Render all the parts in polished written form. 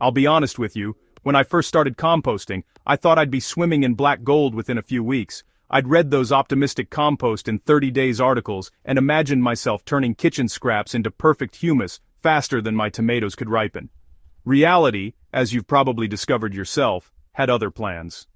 I'll be honest with you, when I first started composting, I thought I'd be swimming in black gold within a few weeks. I'd read those optimistic compost in 30 days articles and imagined myself turning kitchen scraps into perfect humus faster than my tomatoes could ripen. Reality, as you've probably discovered yourself, had other plans.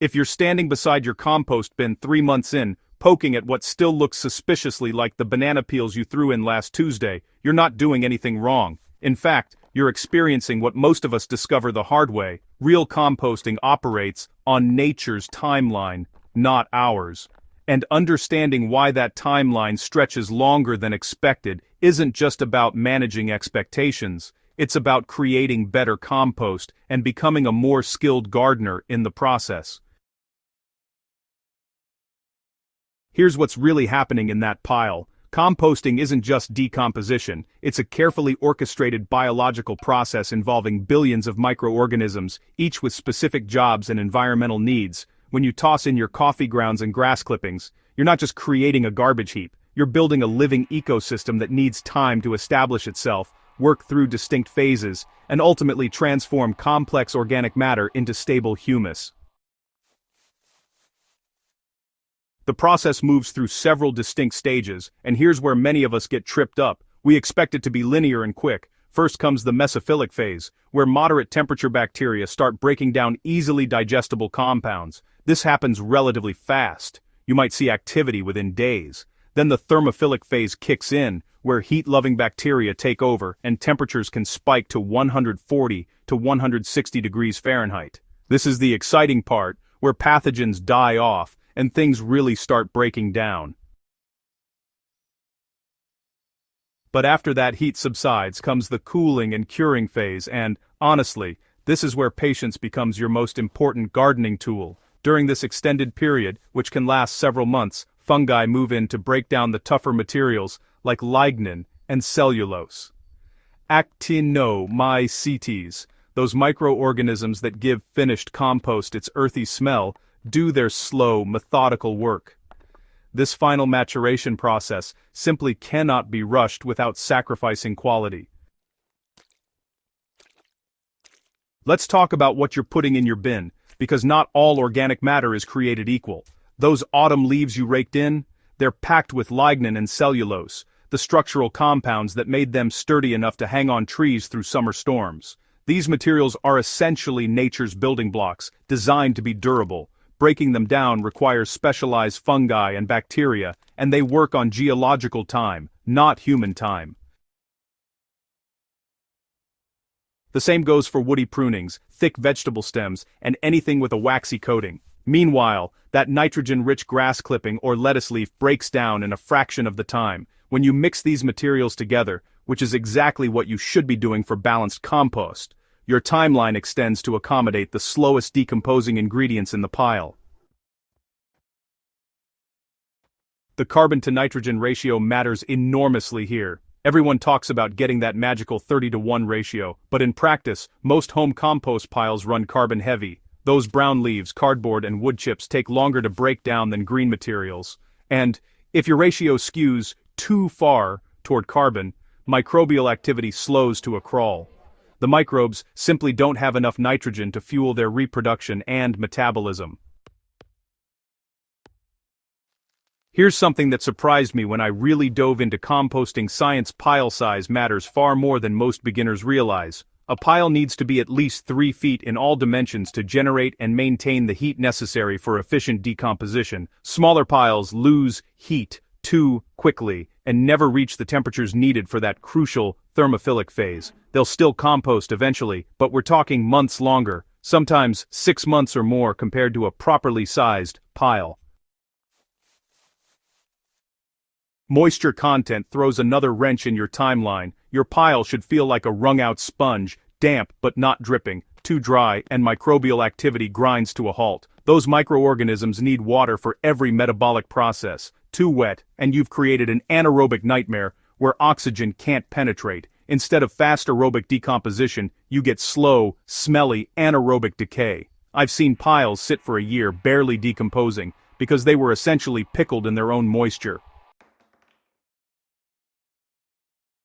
If you're standing beside your compost bin 3 months in, poking at what still looks suspiciously like the banana peels you threw in last Tuesday, you're not doing anything wrong. In fact, you're experiencing what most of us discover the hard way. Real composting operates on nature's timeline, not ours. And understanding why that timeline stretches longer than expected isn't just about managing expectations, it's about creating better compost and becoming a more skilled gardener in the process. Here's what's really happening in that pile. Composting isn't just decomposition, it's a carefully orchestrated biological process involving billions of microorganisms, each with specific jobs and environmental needs. When you toss in your coffee grounds and grass clippings, you're not just creating a garbage heap, you're building a living ecosystem that needs time to establish itself, work through distinct phases, and ultimately transform complex organic matter into stable humus. The process moves through several distinct stages, and here's where many of us get tripped up. We expect it to be linear and quick. First comes the mesophilic phase, where moderate temperature bacteria start breaking down easily digestible compounds. This happens relatively fast. You might see activity within days. Then the thermophilic phase kicks in, where heat-loving bacteria take over and temperatures can spike to 140 to 160 degrees Fahrenheit. This is the exciting part, where pathogens die off and things really start breaking down. But after that heat subsides comes the cooling and curing phase, and, honestly, this is where patience becomes your most important gardening tool. During this extended period, which can last several months, fungi move in to break down the tougher materials like lignin and cellulose. Actinomycetes, those microorganisms that give finished compost its earthy smell, do their slow, methodical work. This final maturation process simply cannot be rushed without sacrificing quality. Let's talk about what you're putting in your bin, because not all organic matter is created equal. Those autumn leaves you raked in, they're packed with lignin and cellulose, the structural compounds that made them sturdy enough to hang on trees through summer storms. These materials are essentially nature's building blocks, designed to be durable. Breaking them down requires specialized fungi and bacteria, and they work on geological time, not human time. The same goes for woody prunings, thick vegetable stems, and anything with a waxy coating. Meanwhile, that nitrogen-rich grass clipping or lettuce leaf breaks down in a fraction of the time. When you mix these materials together, which is exactly what you should be doing for balanced compost, your timeline extends to accommodate the slowest decomposing ingredients in the pile. The carbon-to-nitrogen ratio matters enormously here. Everyone talks about getting that magical 30-to-1 ratio, but in practice, most home compost piles run carbon-heavy. Those brown leaves, cardboard, and wood chips take longer to break down than green materials. And, if your ratio skews too far toward carbon, microbial activity slows to a crawl. The microbes simply don't have enough nitrogen to fuel their reproduction and metabolism. Here's something that surprised me when I really dove into composting science. Pile size matters far more than most beginners realize. A pile needs to be at least 3 feet in all dimensions to generate and maintain the heat necessary for efficient decomposition. Smaller piles lose heat too quickly and never reach the temperatures needed for that crucial thermophilic phase. They'll still compost eventually, but we're talking months longer, sometimes 6 months or more compared to a properly sized pile. Moisture content throws another wrench in your timeline. Your pile should feel like a wrung-out sponge, damp but not dripping, too dry, and microbial activity grinds to a halt. Those microorganisms need water for every metabolic process. Too wet, and you've created an anaerobic nightmare where oxygen can't penetrate. Instead of fast aerobic decomposition, you get slow, smelly, anaerobic decay. I've seen piles sit for a year barely decomposing because they were essentially pickled in their own moisture.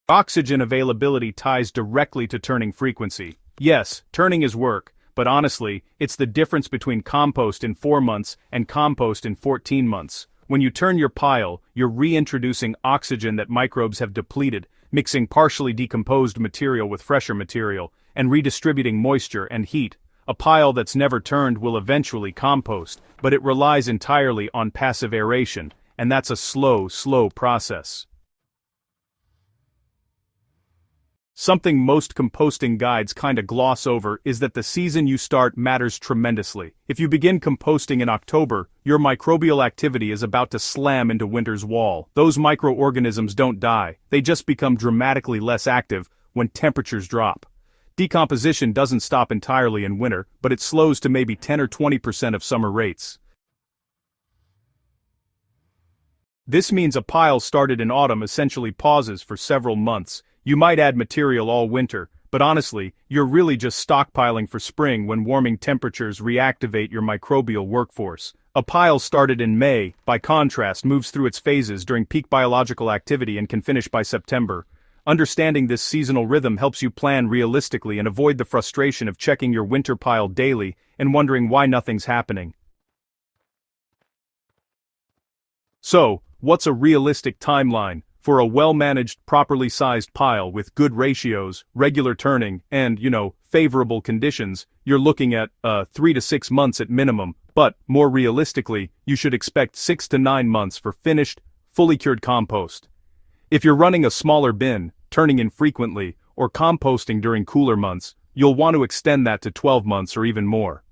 Oxygen availability ties directly to turning frequency. Yes, turning is work, but honestly, it's the difference between compost in 4 months and compost in 14 months. When you turn your pile, you're reintroducing oxygen that microbes have depleted, mixing partially decomposed material with fresher material, and redistributing moisture and heat. A pile that's never turned will eventually compost, but it relies entirely on passive aeration, and that's a slow process. Something most composting guides kinda gloss over is that the season you start matters tremendously. If you begin composting in October, your microbial activity is about to slam into winter's wall. Those microorganisms don't die, they just become dramatically less active when temperatures drop. Decomposition doesn't stop entirely in winter, but it slows to maybe 10 or 20% of summer rates. This means a pile started in autumn essentially pauses for several months. You might add material all winter, but honestly, you're really just stockpiling for spring when warming temperatures reactivate your microbial workforce. A pile started in May, by contrast, moves through its phases during peak biological activity and can finish by September. Understanding this seasonal rhythm helps you plan realistically and avoid the frustration of checking your winter pile daily and wondering why nothing's happening. So, what's a realistic timeline for a well-managed, properly sized pile with good ratios, regular turning, and, favorable conditions? You're looking at 3 to 6 months at minimum, but, more realistically, you should expect 6 to 9 months for finished, fully cured compost. If you're running a smaller bin, turning infrequently, or composting during cooler months, you'll want to extend that to 12 months or even more.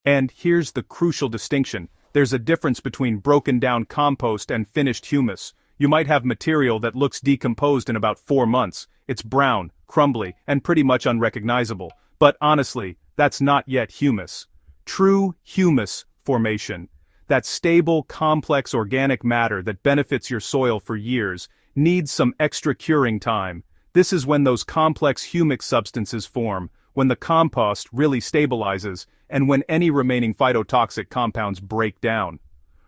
And here's the crucial distinction. There's a difference between broken down compost and finished humus. You might have material that looks decomposed in about 4 months. It's brown, crumbly, and pretty much unrecognizable. But honestly, that's not yet humus. True humus formation, that stable, complex organic matter that benefits your soil for years, needs some extra curing time. This is when those complex humic substances form, when the compost really stabilizes, and when any remaining phytotoxic compounds break down.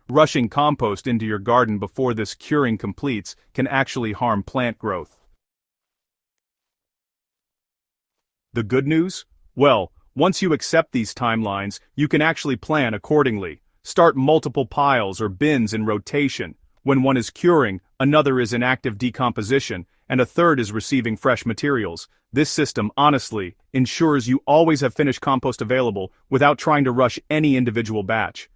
Rushing compost into your garden before this curing completes can actually harm plant growth. The good news? Well, once you accept these timelines, you can actually plan accordingly. Start multiple piles or bins in rotation. When one is curing, another is in active decomposition, and a third is receiving fresh materials. This system, honestly, ensures you always have finished compost available without trying to rush any individual batch.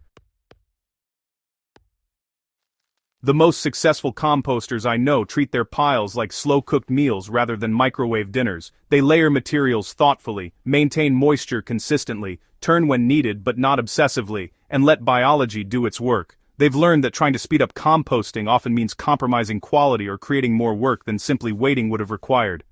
The most successful composters I know treat their piles like slow-cooked meals rather than microwave dinners. They layer materials thoughtfully, maintain moisture consistently, turn when needed but not obsessively, and let biology do its work. They've learned that trying to speed up composting often means compromising quality or creating more work than simply waiting would have required.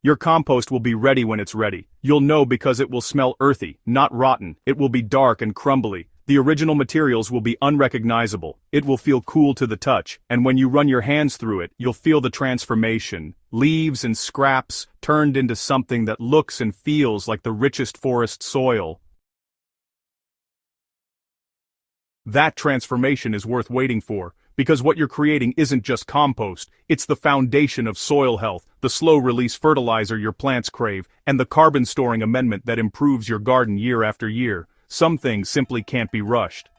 Your compost will be ready when it's ready. You'll know because it will smell earthy, not rotten. It will be dark and crumbly. The original materials will be unrecognizable. It will feel cool to the touch, and when you run your hands through it, you'll feel the transformation. Leaves and scraps turned into something that looks and feels like the richest forest soil. That transformation is worth waiting for, because what you're creating isn't just compost, it's the foundation of soil health, the slow-release fertilizer your plants crave, and the carbon-storing amendment that improves your garden year after year. Some things simply can't be rushed.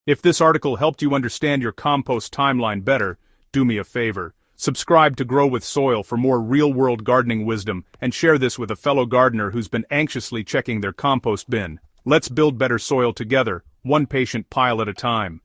If this article helped you understand your compost timeline better, do me a favor. Subscribe to Grow with Soil for more real-world gardening wisdom, and share this with a fellow gardener who's been anxiously checking their compost bin. Let's build better soil together, one patient pile at a time.